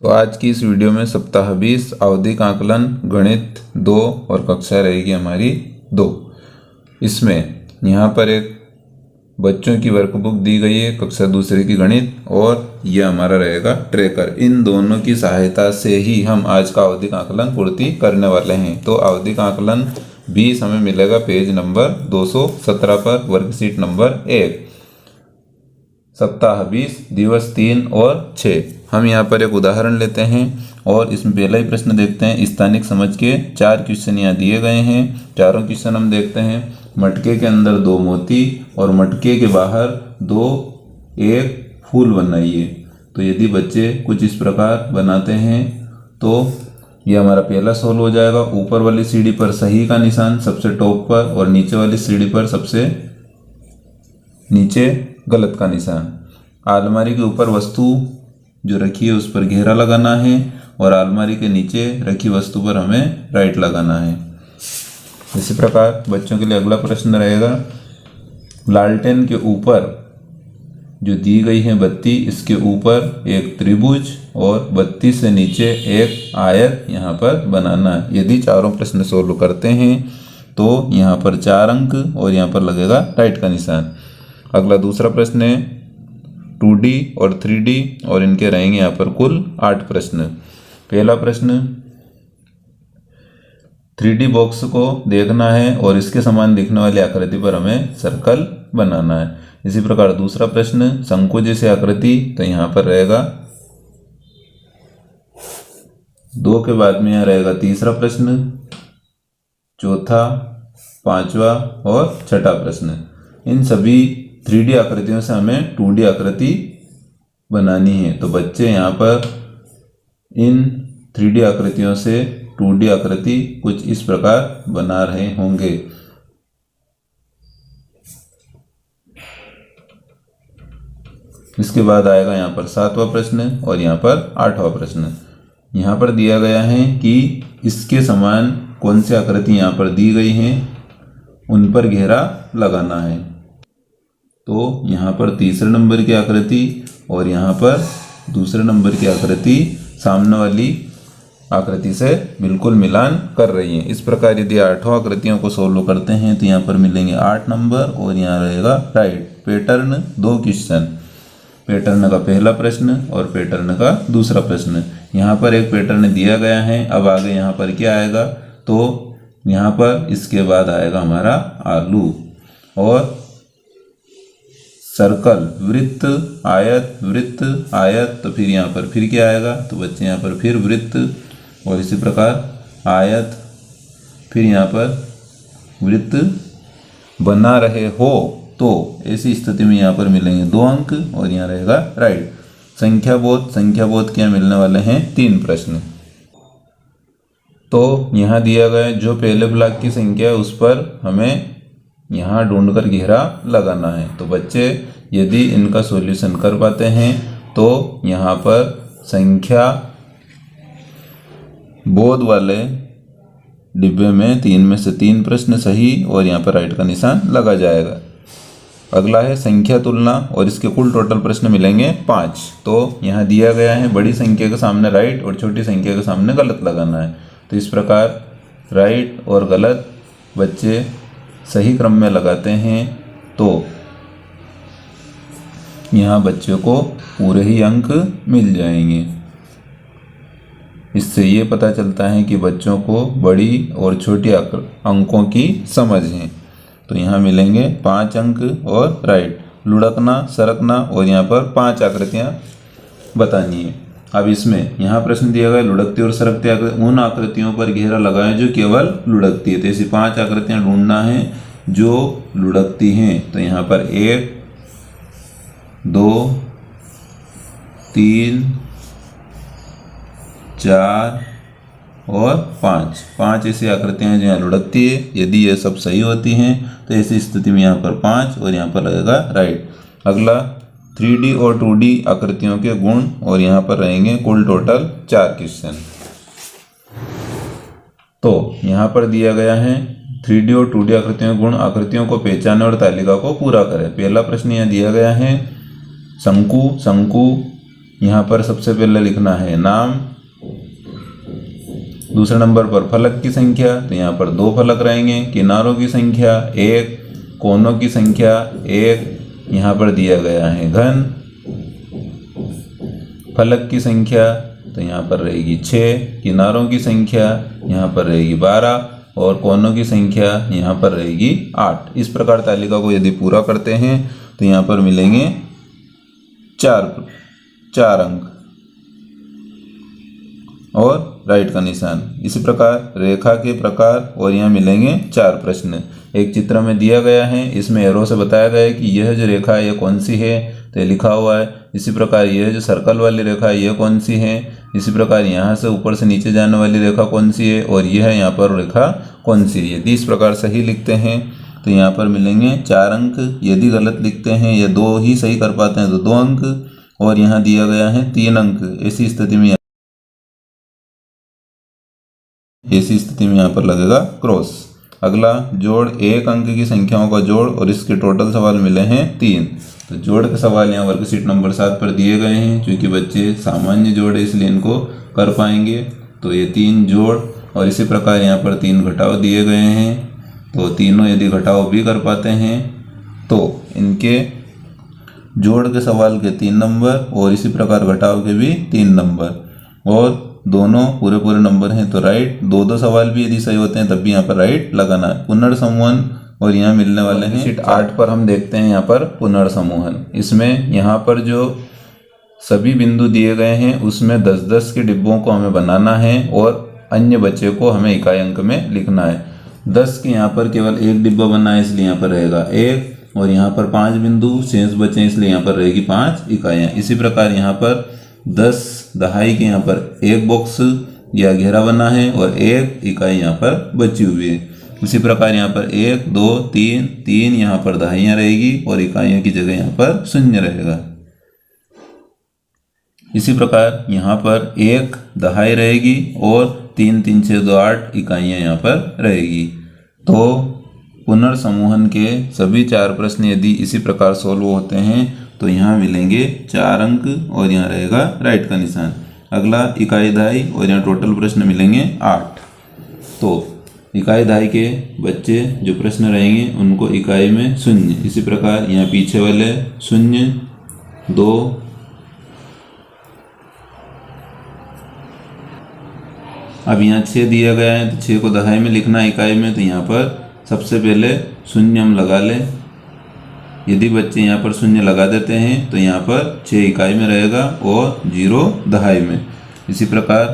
तो आज की इस वीडियो में सप्ताह 20 आवधिक आकलन गणित 2 और कक्षा रहेगी हमारी 2। इसमें यहाँ पर एक बच्चों की वर्कबुक दी गई है कक्षा दूसरे की गणित, और यह हमारा रहेगा ट्रैकर। इन दोनों की सहायता से ही हम आज का आवधिक आकलन पूर्ति करने वाले हैं। तो आवधिक आकलन 20 हमें मिलेगा पेज नंबर 217 पर, वर्कशीट नंबर 1, सप्ताह 20 दिवस 3 और 6। हम यहाँ पर एक उदाहरण लेते हैं और इसमें पहला ही प्रश्न देखते हैं। स्थानिक समझ के 4 क्वेश्चन यहाँ दिए गए हैं। चारों क्वेश्चन हम देखते हैं। मटके के अंदर 2 मोती और मटके के बाहर 1 फूल बनाइए। तो यदि बच्चे कुछ इस प्रकार बनाते हैं तो यह हमारा पहला सॉल्व हो जाएगा। ऊपर वाली सीढ़ी पर सही का निशान सबसे टॉप पर और नीचे वाली सीढ़ी पर सबसे नीचे गलत का निशान। अलमारी के ऊपर वस्तु जो रखी है उस पर घेरा लगाना है और अलमारी के नीचे रखी वस्तु पर हमें राइट लगाना है। इसी प्रकार बच्चों के लिए अगला प्रश्न रहेगा। लालटेन के ऊपर जो दी गई है बत्ती, इसके ऊपर एक त्रिभुज और बत्ती से नीचे एक आयत यहाँ पर बनाना है। यदि चारों प्रश्न सोल्व करते हैं तो यहाँ पर 4 अंक और यहाँ पर लगेगा राइट का निशान। अगला दूसरा प्रश्न है 2D और 3D और इनके रहेंगे यहाँ पर कुल 8 प्रश्न। पहला प्रश्न 3D बॉक्स को देखना है और इसके समान दिखने वाली आकृति पर हमें सर्कल बनाना है। इसी प्रकार दूसरा प्रश्न शंकु जैसी आकृति, तो यहाँ पर रहेगा 2 के बाद में यहाँ रहेगा तीसरा प्रश्न, चौथा, पांचवा और छठा प्रश्न। इन सभी 3D आकृतियों से हमें 2D आकृति बनानी है। तो बच्चे यहाँ पर इन 3D आकृतियों से 2D आकृति कुछ इस प्रकार बना रहे होंगे। इसके बाद आएगा यहाँ पर 7वां प्रश्न और यहाँ पर 8वां प्रश्न। यहाँ पर दिया गया है कि इसके समान कौन सी आकृति यहाँ पर दी गई हैं, उन पर घेरा लगाना है। तो यहाँ पर तीसरे नंबर की आकृति और यहाँ पर दूसरे नंबर की आकृति सामने वाली आकृति से बिल्कुल मिलान कर रही है। इस प्रकार यदि 8 आकृतियों को सोल्व करते हैं तो यहाँ पर मिलेंगे 8 नंबर और यहाँ रहेगा राइट। पैटर्न 2 क्वेश्चन, पैटर्न का पहला प्रश्न और पैटर्न का दूसरा प्रश्न। यहाँ पर एक पैटर्न दिया गया है। अब आगे यहाँ पर क्या आएगा, तो यहाँ पर इसके बाद आएगा हमारा आलू और सर्कल, वृत्त, आयत। तो फिर यहाँ पर फिर क्या आएगा, तो बच्चे यहाँ पर फिर वृत्त और इसी प्रकार आयत, फिर यहाँ पर वृत्त बना रहे हो तो ऐसी स्थिति में यहाँ पर मिलेंगे 2 अंक और यहाँ रहेगा राइट। संख्या बोध क्या मिलने वाले हैं 3 प्रश्न। तो यहाँ दिया गया जो पहले ब्लॉक की संख्या है उस पर हमें यहाँ ढूंढकर घेरा लगाना है। तो बच्चे यदि इनका सॉल्यूशन कर पाते हैं तो यहाँ पर संख्या बोध वाले डिब्बे में 3 में से 3 प्रश्न सही और यहाँ पर राइट का निशान लगा जाएगा। अगला है संख्या तुलना और इसके कुल टोटल प्रश्न मिलेंगे 5। तो यहाँ दिया गया है बड़ी संख्या के सामने राइट और छोटी संख्या के सामने गलत लगाना है। तो इस प्रकार राइट और गलत बच्चे सही क्रम में लगाते हैं तो यहाँ बच्चों को पूरे ही अंक मिल जाएंगे। इससे ये पता चलता है कि बच्चों को बड़ी और छोटी अंकों की समझ है। तो यहाँ मिलेंगे 5 अंक और राइट। लुढ़कना, सरकना और यहाँ पर 5 आकृतियाँ बतानी है। अब इसमें यहाँ प्रश्न दिया गया लुढ़कती और सरकती आकृति, उन आकृतियों पर घेरा लगाएं जो केवल लुढ़कती है। तो ऐसी 5 आकृतियाँ ढूंढना है जो लुढ़कती हैं। तो यहाँ पर 1, 2, 3, 4 और 5 ऐसी आकृतियाँ हैं जो यहाँ लुढ़कती है। यदि ये सब सही होती हैं तो ऐसी स्थिति में यहाँ पर 5 और यहाँ पर लगेगा राइट। अगला 3D और 2D आकृतियों के गुण और यहाँ पर रहेंगे कुल टोटल 4 क्वेश्चन। तो यहाँ पर दिया गया है 3D और 2D आकृतियों के गुण, आकृतियों को पहचाने और तालिका को पूरा करें। पहला प्रश्न यहाँ दिया गया है शंकु यहाँ पर सबसे पहले लिखना है नाम, दूसरे नंबर पर फलक की संख्या, तो यहाँ पर 2 फलक रहेंगे, किनारों की संख्या 1, कोनों की संख्या 1, यहाँ पर दिया गया है घन, फलक की संख्या तो यहाँ पर रहेगी 6, किनारों की संख्या यहाँ पर रहेगी 12 और कोनों की संख्या यहाँ पर रहेगी 8। इस प्रकार तालिका को यदि पूरा करते हैं तो यहाँ पर मिलेंगे 4 अंक और राइट का निशान। इसी प्रकार रेखा के प्रकार और यहाँ मिलेंगे 4 प्रश्न। एक चित्र में दिया गया है, इसमें एरो से बताया गया है कि यह जो रेखा है यह कौन सी है, तो ये लिखा हुआ है। इसी प्रकार यह जो सर्कल वाली रेखा है यह कौन सी है, इसी प्रकार यहाँ से ऊपर से नीचे जाने वाली रेखा कौन सी है और यह यहाँ पर रेखा कौन सी है। यदि इस प्रकार सही लिखते हैं तो यहाँ पर मिलेंगे 4 अंक। यदि गलत लिखते हैं या 2 ही सही कर पाते हैं तो 2 अंक और यहाँ दिया गया है 3 अंक। ऐसी स्थिति में यहाँ पर लगेगा क्रॉस। अगला जोड़ 1 अंक की संख्याओं का जोड़ और इसके टोटल सवाल मिले हैं 3। तो जोड़ के सवाल यहाँ वर्कशीट नंबर 7 पर दिए गए हैं। क्योंकि बच्चे सामान्य जोड़ है इसलिए इनको कर पाएंगे। तो ये 3 जोड़ और इसी प्रकार यहाँ पर 3 घटाव दिए गए हैं। तो तीनों यदि घटाव भी कर पाते हैं तो इनके जोड़ के सवाल के 3 नंबर और इसी प्रकार घटाव के भी 3 नंबर और दोनों पूरे नंबर हैं तो राइट। 2 सवाल भी यदि सही होते हैं तब भी यहाँ पर राइट लगाना है। पुनर्समूहन और यहाँ मिलने वाले हैं। शीट 8 पर हम देखते हैं यहाँ पर पुनर्समूहन। इसमें यहाँ पर जो सभी बिंदु दिए गए हैं उसमें 10-10 के डिब्बों को हमें बनाना है और अन्य बच्चे को हमें इकाई अंक में लिखना है। 10 के यहाँ पर केवल 1 डिब्बा बना है इसलिए यहाँ पर रहेगा 1 और यहाँ पर 5 बिंदु शेष बचे इसलिए यहाँ पर रहेगी 5 इकाइयाँ। इसी प्रकार यहाँ पर 10 दहाई के यहाँ पर 1 बॉक्स या घेरा बना है और 1 इकाई यहाँ पर बची हुई है। इसी प्रकार यहाँ पर 1 2 3 यहाँ पर दहाइयाँ रहेगी और इकाइयों की जगह यहाँ पर 0 रहेगा। इसी प्रकार यहाँ पर 1 दहाई रहेगी और 3 3 6 2 8 इकाइयाँ यहाँ पर रहेगी। तो पुनर्समूहन के सभी 4 प्रश्न यदि इसी प्रकार सोल्व होते हैं तो यहाँ मिलेंगे 4 अंक और यहाँ रहेगा राइट का निशान। अगला इकाई दहाई और यहाँ टोटल प्रश्न मिलेंगे 8। तो इकाई दहाई के बच्चे जो प्रश्न रहेंगे उनको इकाई में 0। इसी प्रकार यहाँ पीछे वाले 0 2 अब यहाँ 6 दिया गया है तो 6 को दहाई में लिखना है इकाई में। तो यहाँ पर सबसे पहले 0 हम लगा लें। यदि बच्चे यहाँ पर 0 लगा देते हैं तो यहाँ पर 6 इकाई में रहेगा और 0 दहाई में। इसी प्रकार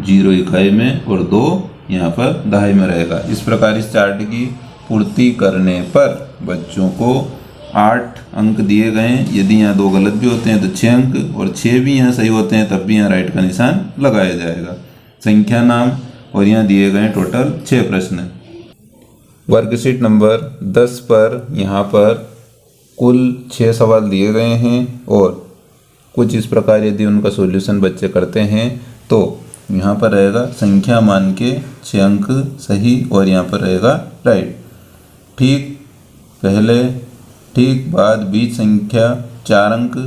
0 इकाई में और 2 यहाँ पर दहाई में रहेगा। इस प्रकार इस चार्ट की पूर्ति करने पर बच्चों को 8 अंक दिए गए हैं। यदि यहाँ 2 गलत भी होते हैं तो 6 अंक और 6 भी यहाँ सही होते हैं तब भी यहाँ राइट का निशान लगाया जाएगा। संख्या नाम और यहाँ दिए गए टोटल 6 प्रश्न। वर्कशीट नंबर 10 पर यहाँ पर कुल 6 सवाल दिए गए हैं और कुछ इस प्रकार यदि उनका सॉल्यूशन बच्चे करते हैं तो यहाँ पर रहेगा संख्या मान के 6 अंक सही और यहाँ पर रहेगा राइट। ठीक पहले ठीक बाद बीच संख्या 4 अंक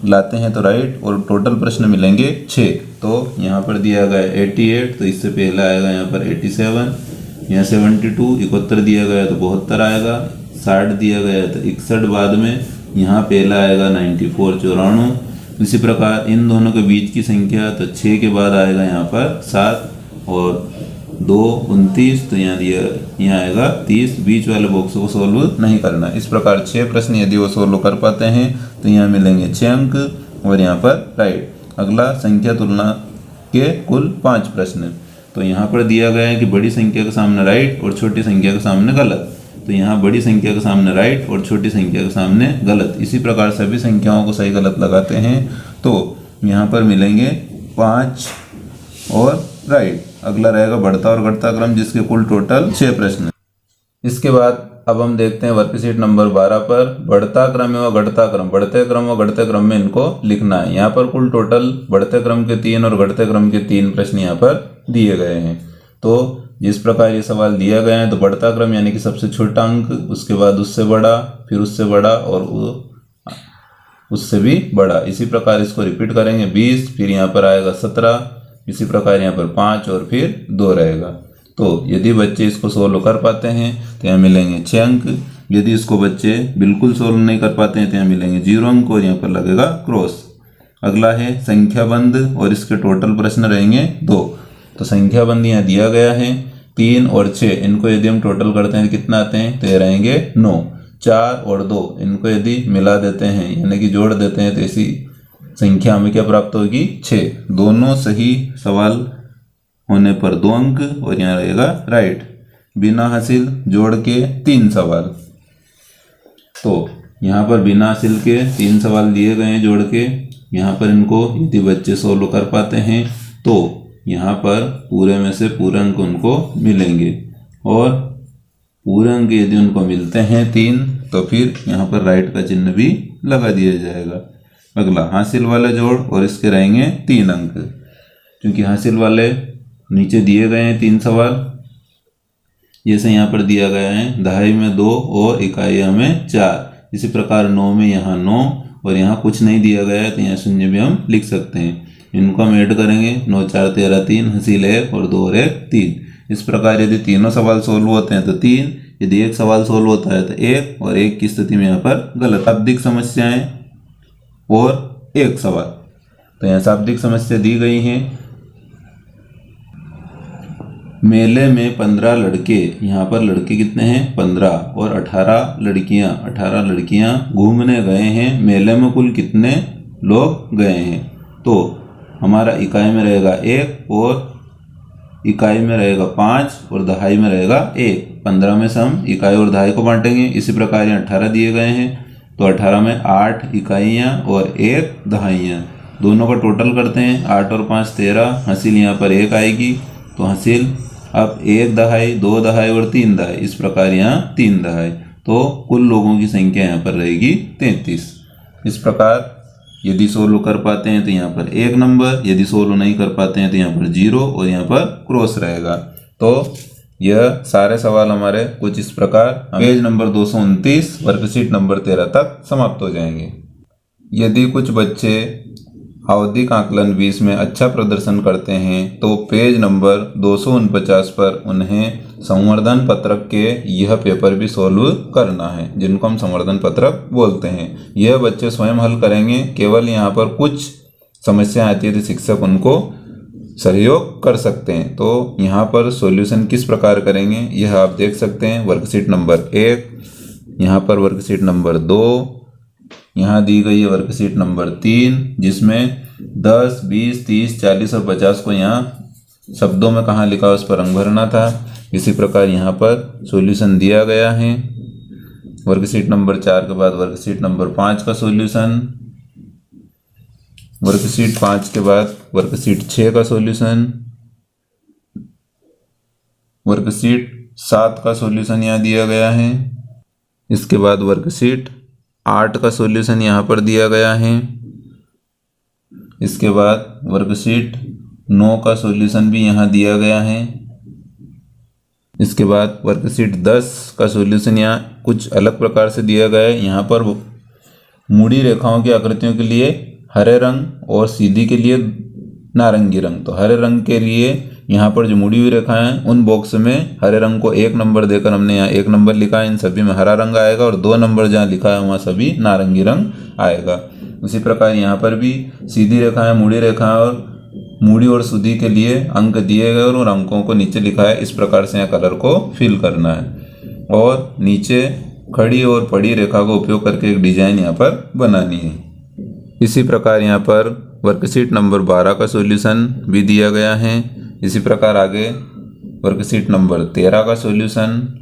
लाते हैं तो राइट और टोटल प्रश्न मिलेंगे 6। तो यहाँ पर दिया गया 88 तो इससे पहले आएगा यहाँ पर 87, यहाँ 72 71 दिया गया तो 72 आएगा, 60 दिया गया तो 61 बाद में, यहाँ पहला आएगा 94 94। इसी प्रकार इन दोनों के बीच की संख्या तो 6 के बाद आएगा यहाँ पर 7 और 2 29 तो यहाँ आएगा 30। बीच वाले बॉक्स को सोल्व नहीं करना। इस प्रकार 6 प्रश्न यदि वो सोल्व कर पाते हैं तो यहाँ मिलेंगे 6 अंक और यहाँ पर राइट। अगला संख्या तुलना के कुल 5 प्रश्न। तो यहाँ पर दिया गया है कि बड़ी संख्या के सामने राइट और छोटी संख्या के सामने गलत। तो यहाँ बड़ी संख्या के सामने राइट और छोटी संख्या के सामने गलत। इसी प्रकार सभी संख्याओं को सही गलत लगाते हैं तो यहाँ पर मिलेंगे 5 और राइट। अगला रहेगा बढ़ता और घटता क्रम जिसके कुल टोटल 6 प्रश्न। इसके बाद अब हम देखते हैं वर्कशीट नंबर 12 पर बढ़ता क्रम व घटता क्रम। बढ़ते क्रम व घटते क्रम में इनको लिखना है। यहाँ पर कुल टोटल बढ़ते क्रम के 3 और घटते क्रम के 3 प्रश्न यहाँ पर दिए गए हैं। तो जिस प्रकार ये सवाल दिया गया है तो बढ़ता क्रम यानी कि सबसे छोटा अंक, उसके बाद उससे बड़ा, फिर उससे बड़ा और उससे भी बड़ा। इसी प्रकार इसको रिपीट करेंगे 20, फिर यहाँ पर आएगा 17, इसी प्रकार यहाँ पर 5 और फिर 2 रहेगा। तो यदि बच्चे इसको सोल्व कर पाते हैं तो यहाँ मिलेंगे 6 अंक। यदि इसको बच्चे बिल्कुल सोल्व नहीं कर पाते हैं तो यहाँ मिलेंगे 0 अंक और यहाँ पर लगेगा क्रॉस। अगला है संख्याबंध और इसके टोटल प्रश्न रहेंगे 2। तो संख्याबंध यहाँ दिया गया है 3 और 6, इनको यदि हम टोटल करते हैं तो कितना आते हैं, तो ये रहेंगे 9। 4 और 2, इनको यदि मिला देते हैं यानी कि जोड़ देते हैं तो ऐसी संख्या हमें क्या प्राप्त होगी, 6। दोनों सही सवाल होने पर 2 अंक और यहाँ रहेगा राइट। बिना हासिल जोड़ के 3 सवाल। तो यहाँ पर बिना हासिल के 3 सवाल दिए गए हैं जोड़ के। यहाँ पर इनको यदि बच्चे सोल्व कर पाते हैं तो यहाँ पर पूरे में से पूरे अंक उनको मिलेंगे, और पूरे अंक यदि उनको मिलते हैं 3 तो फिर यहाँ पर राइट का चिन्ह भी लगा दिया जाएगा। अगला हासिल वाला जोड़ और इसके रहेंगे 3 अंक, क्योंकि हासिल वाले नीचे दिए गए हैं 3 सवाल, जैसे यहाँ पर दिया गया है दहाई में 2 और इकाइयाँ में 4। इसी प्रकार 9 में यहाँ 9 और यहाँ कुछ नहीं दिया गया है तो यहाँ शून्य भी हम लिख सकते हैं। इनको हम ऐड करेंगे 9 4 13 3, हासिल 1 और 2 और 1 3। इस प्रकार यदि तीनों सवाल सोल्व होते हैं तो 3, यदि एक सवाल सोल्व होता है तो 1 और 1 की स्थिति में यहाँ पर गलत। शाब्दिक समस्याएं और एक सवाल। तो यहाँ शाब्दिक समस्या दी गई है। मेले में 15 लड़के, यहाँ पर लड़के कितने हैं 15, और 18 लड़कियां घूमने गए हैं। मेले में कुल कितने लोग गए हैं, तो हमारा इकाई में रहेगा 1 और इकाई में रहेगा 5 और दहाई में रहेगा 1। 15 में से हम इकाई और दहाई को बांटेंगे। इसी प्रकार यहाँ 18 दिए गए हैं तो 18 में 8 इकाइयाँ और 1 दहाइयाँ, दोनों का टोटल करते हैं। 8 और 5 13, हासिल यहाँ पर 1 आएगी। तो हासिल अब 1 दहाई, 2 दहाई और 3 दहाई, इस प्रकार यहाँ 3 दहाई। तो कुल लोगों की संख्या यहाँ पर रहेगी 33। इस प्रकार यदि सोल्व कर पाते हैं तो यहाँ पर 1 नंबर, यदि सोल्व नहीं कर पाते हैं तो यहाँ पर 0 और यहाँ पर क्रॉस रहेगा। तो यह सारे सवाल हमारे कुछ इस प्रकार पेज नंबर 229 वर्कशीट नंबर 13 तक समाप्त हो जाएंगे। यदि कुछ बच्चे आवधिक आकलन 20 में अच्छा प्रदर्शन करते हैं तो पेज नंबर 249 पर उन्हें संवर्धन पत्रक के यह पेपर भी सोल्व करना है, जिनको हम संवर्धन पत्रक बोलते हैं। यह बच्चे स्वयं हल करेंगे। केवल यहाँ पर कुछ समस्या आती है तो शिक्षक उनको सहयोग कर सकते हैं। तो यहाँ पर सॉल्यूशन किस प्रकार करेंगे यह आप देख सकते हैं। वर्कशीट नंबर 1, यहाँ पर वर्कशीट नंबर 2, यहाँ दी गई है वर्कशीट नंबर 3, जिसमें 10, 20, 30, 40 और 50 को यहाँ शब्दों में कहाँ लिखा उस पर रंग भरना था। इसी प्रकार यहाँ पर सॉल्यूशन दिया गया है। वर्कशीट नंबर 4 के बाद वर्कशीट नंबर 5 का सॉल्यूशन, वर्कशीट 5 के बाद वर्कशीट 6 का सॉल्यूशन, वर्कशीट 7 का सॉल्यूशन यहाँ दिया गया है। इसके बाद वर्कशीट 8 का सॉल्यूशन यहाँ पर दिया गया है। इसके बाद वर्कशीट 9 का सॉल्यूशन भी यहाँ दिया गया है। इसके बाद वर्कशीट 10 का सॉल्यूशन यहाँ कुछ अलग प्रकार से दिया गया है। यहाँ पर मूड़ी रेखाओं की आकृतियों के लिए हरे रंग और सीधी के लिए नारंगी रंग। तो हरे रंग के लिए यहाँ पर जो मुड़ी हुई रेखाएं हैं उन बॉक्स में हरे रंग को 1 नंबर देकर हमने यहाँ 1 नंबर लिखा है। इन सभी में हरा रंग आएगा और 2 नंबर जहाँ लिखा है वहाँ सभी नारंगी रंग आएगा। उसी प्रकार यहाँ पर भी सीधी रेखाएं, मुड़ी रेखाएं और मुड़ी और सुधी के लिए अंक दिए गए और उन अंकों को नीचे लिखा है। इस प्रकार से यहाँ कलर को फिल करना है और नीचे खड़ी और पड़ी रेखा का उपयोग करके एक डिजाइन यहाँ पर बनानी है। इसी प्रकार यहाँ पर वर्कशीट नंबर 12 का सॉल्यूशन भी दिया गया है। इसी प्रकार आगे वर्कशीट नंबर 13 का सॉल्यूशन,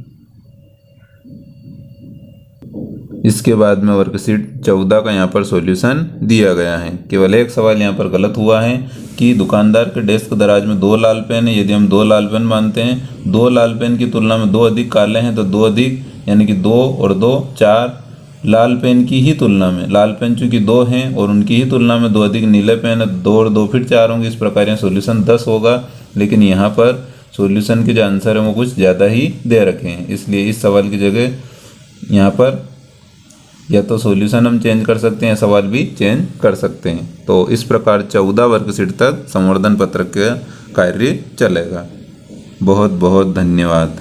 इसके बाद में वर्कशीट 14 का यहाँ पर सॉल्यूशन दिया गया है। केवल एक सवाल यहाँ पर गलत हुआ है कि दुकानदार के डेस्क दराज में 2 लाल पेन है। यदि हम 2 लाल पेन मानते हैं, 2 लाल पेन की तुलना में 2 अधिक काले हैं तो 2 अधिक यानी कि 2 और 2 4। लाल पेन की ही तुलना में, लाल पेन चूंकि 2 हैं और उनकी ही तुलना में 2 अधिक नीले पेन है, 2 और 2 फिर 4 होंगे। इस प्रकार यहाँ सॉल्यूशन 10 होगा। लेकिन यहाँ पर सॉल्यूशन के जो आंसर है वो कुछ ज़्यादा ही दे रखे हैं, इसलिए इस सवाल की जगह यहाँ पर या तो सॉल्यूशन हम चेंज कर सकते हैं, सवाल भी चेंज कर सकते हैं। तो इस प्रकार 14 वर्कशीट तक संवर्धन पत्र का कार्य चलेगा। बहुत बहुत धन्यवाद।